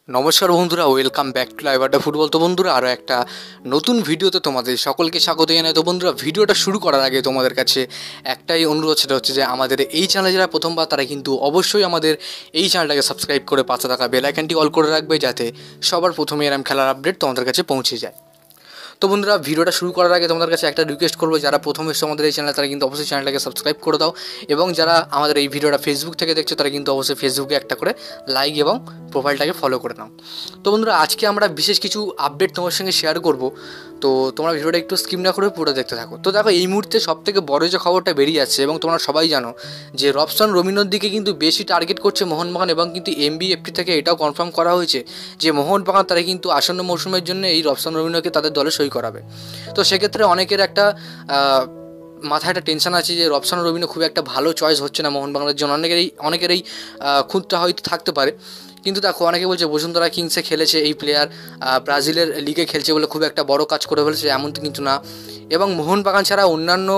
নমস্কার বন্ধুরা, welcome back to live আড্ডা ফুটবল। তো বন্ধুরা, আরও একটা নতুন ভিডিওতে তোমাদের সকলকে স্বাগত জানাই। তো বন্ধুরা, ভিডিওটা শুরু করার আগে তোমাদের কাছে একটাই অনুরোধ, সেটা হচ্ছে যে আমাদের এই চ্যানেলে যারা প্রথমবার তারা কিন্তু অবশ্যই আমাদের এই চ্যানেলটাকে সাবস্ক্রাইব করে পাশে থাকা বেল আইকনটি অল করে রাখবে, যাতে সবার প্রথমে এরম খেলার আপডেট তোমাদের কাছে পৌঁছে যায়। তো বন্ধুরা, ভিডিওটা শুরু করার আগে তোমাদের কাছে একটা রিকোয়েস্ট করবো, যারা প্রথম এসে আমাদের এই চ্যানেলে তারা কিন্তু অবশ্যই চ্যানেলটাকে সাবস্ক্রাইব করে দাও, এবং যারা আমাদের এই ভিডিওটা ফেসবুক থেকে দেখছো তারা কিন্তু অবশ্যই ফেসবুকে একটা করে লাইক এবং প্রোফাইলটাকে ফলো করে নাও। তো বন্ধুরা, আজকে আমরা বিশেষ কিছু আপডেট তোমার সঙ্গে শেয়ার করব, তো তোমরা ভিডিওটা একটু স্কিপ না করে পুরো দেখতে থাকো। তো দেখো, এই মুহূর্তে সবথেকে বড় যে খবরটা বেরিয়ে যাচ্ছে এবং তোমরা সবাই জানো যে রবসান রবিনোর দিকে কিন্তু বেশি টার্গেট করছে মোহনবাগান, এবং কিন্তু এমবিএফটি থেকে এটাও কনফার্ম করা হয়েছে যে মোহনবাগান তারা কিন্তু আসন্ন মৌসুমের জন্য এই রবসান রবিনোকে তাদের দলে সই করাবে। তো সেক্ষেত্রে অনেকের একটা মাথায় একটা টেনশন আছে যে রবসান রবিনো খুব একটা ভালো চয়েস হচ্ছে না মোহনবাগানের জন্য। অনেকেরই খুঁতটা হয়তো থাকতে পারে, কিন্তু দেখো, অনেকে বলছে বসুন্ধরা কিংসে খেলেছে এই প্লেয়ার, ব্রাজিলের লিগে খেলছে বলে খুব একটা বড় কাজ করে ফেলেছে, এমন কিন্তু না। এবং মোহনবাগান ছাড়া অন্যান্য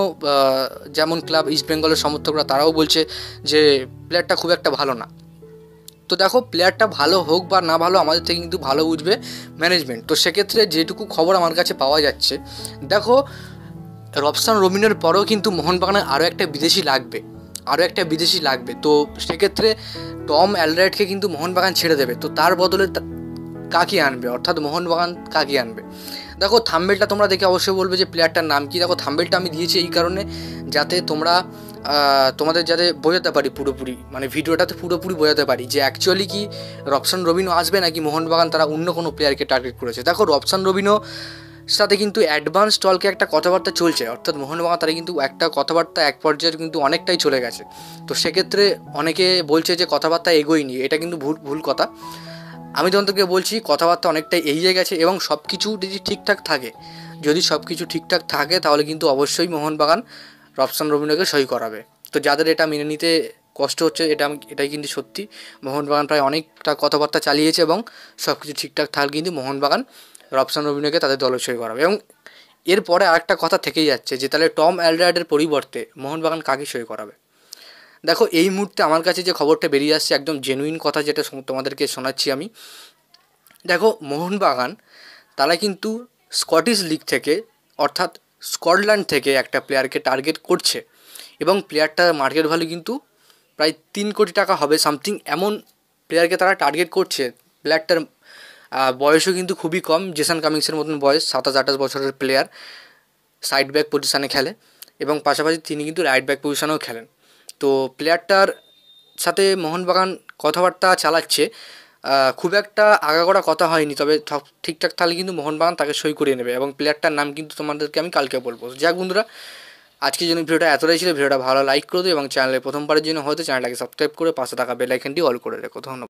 যেমন ক্লাব ইস্টবেঙ্গলের সমর্থকরা তারাও বলছে যে প্লেয়ারটা খুব একটা ভালো না। তো দেখো, প্লেয়ারটা ভালো হোক বা না ভালো, আমাদের থেকে কিন্তু ভালো বুঝবে ম্যানেজমেন্ট। তো সেক্ষেত্রে যেটুকু খবর আমার কাছে পাওয়া যাচ্ছে, দেখো, রবসান রবিনের পরেও কিন্তু মোহনবাগানের আরও একটা বিদেশি লাগবে। তো সেক্ষেত্রে টম অ্যালডারওয়েটকে কিন্তু মোহনবাগান ছেড়ে দেবে। তো তার বদলে কাকে আনবে, অর্থাৎ মোহনবাগান কাকে আনবে? দেখো, থাম্বেলটা তোমরা দেখে অবশ্যই বলবে যে প্লেয়ারটার নাম কি। দেখো, থাম্বেলটা আমি দিয়েছি এই কারণে যাতে তোমাদের যাতে বোঝাতে পারি পুরোপুরি, মানে ভিডিওটাতে পুরোপুরি বোঝাতে পারি যে অ্যাকচুয়ালি কি রবসান রবিনো আসবে নাকি মোহনবাগান তারা অন্য কোনো প্লেয়ারকে টার্গেট করেছে। দেখো, রবসান রবিনো সাথে কিন্তু অ্যাডভান্স টলকে একটা কথাবার্তা চলছে, অর্থাৎ মোহনবাগান তারা কিন্তু একটা কথাবার্তা এক পর্যায়ে কিন্তু অনেকটাই চলে গেছে। তো সেক্ষেত্রে অনেকে বলছে যে কথাবার্তা এগোয়নি, এটা কিন্তু ভুল কথা। আমি তোমাদেরকে বলছি কথাবার্তা অনেকটাই এগিয়ে গেছে, এবং সব কিছু যদি ঠিকঠাক থাকে তাহলে কিন্তু অবশ্যই মোহনবাগান রবসান রবিনোকে সই করাবে। তো যাদের এটা মেনে নিতে কষ্ট হচ্ছে, এটাই কিন্তু সত্যি। মোহনবাগান প্রায় অনেকটা কথাবার্তা চালিয়েছে, এবং সব কিছু ঠিকঠাক থাকলে কিন্তু মোহনবাগান রবসান রবিনোকে তাদের দলে সই করাবে। এবং এরপরে আরেকটা কথা থেকেই যাচ্ছে যে তাহলে টম অ্যালডারওয়েটের পরিবর্তে মোহনবাগান কাকে সই করাবে। দেখো, এই মুহূর্তে আমার কাছে যে খবরটা বেরিয়ে আসছে একদম জেনুইন কথা, যেটা তোমাদেরকে শোনাচ্ছি আমি। দেখো, মোহনবাগান তারা কিন্তু স্কটিশ লিগ থেকে, অর্থাৎ স্কটল্যান্ড থেকে একটা প্লেয়ারকে টার্গেট করছে, এবং প্লেয়ারটার মার্কেট ভ্যালু কিন্তু প্রায় 3 কোটি টাকা হবে সামথিং, এমন প্লেয়ারকে তারা টার্গেট করছে। প্লেয়ারটার বয়সও কিন্তু খুবই কম, জেসন কামিংসের মতন বয়স, 27-28 বছরের প্লেয়ার, সাইড ব্যাক পজিশানে খেলে, এবং পাশাপাশি তিনি কিন্তু রাইট ব্যাক পজিশনেও খেলেন। তো প্লেয়ারটার সাথে মোহনবাগান কথাবার্তা চালাচ্ছে, খুব একটা আগাগোড়া কথা হয়নি, তবে ঠিকঠাক থাকলে কিন্তু মোহনবাগান তাকে সই করিয়ে নেবে, এবং প্লেয়ারটার নাম কিন্তু তোমাদেরকে আমি কালকে বলবো। যাক বন্ধুরা, আজকের জন্য ভিডিওটা এতটাই ছিল। ভিডিওটা ভালো লাইক করে দিও, এবং চ্যানেলে প্রথমবারের জন্য হয়তো চ্যানেলটাকে সাবস্ক্রাইব করে পাশে থাকা বেল আইকনটি অল করে রেখো। ধন্যবাদ।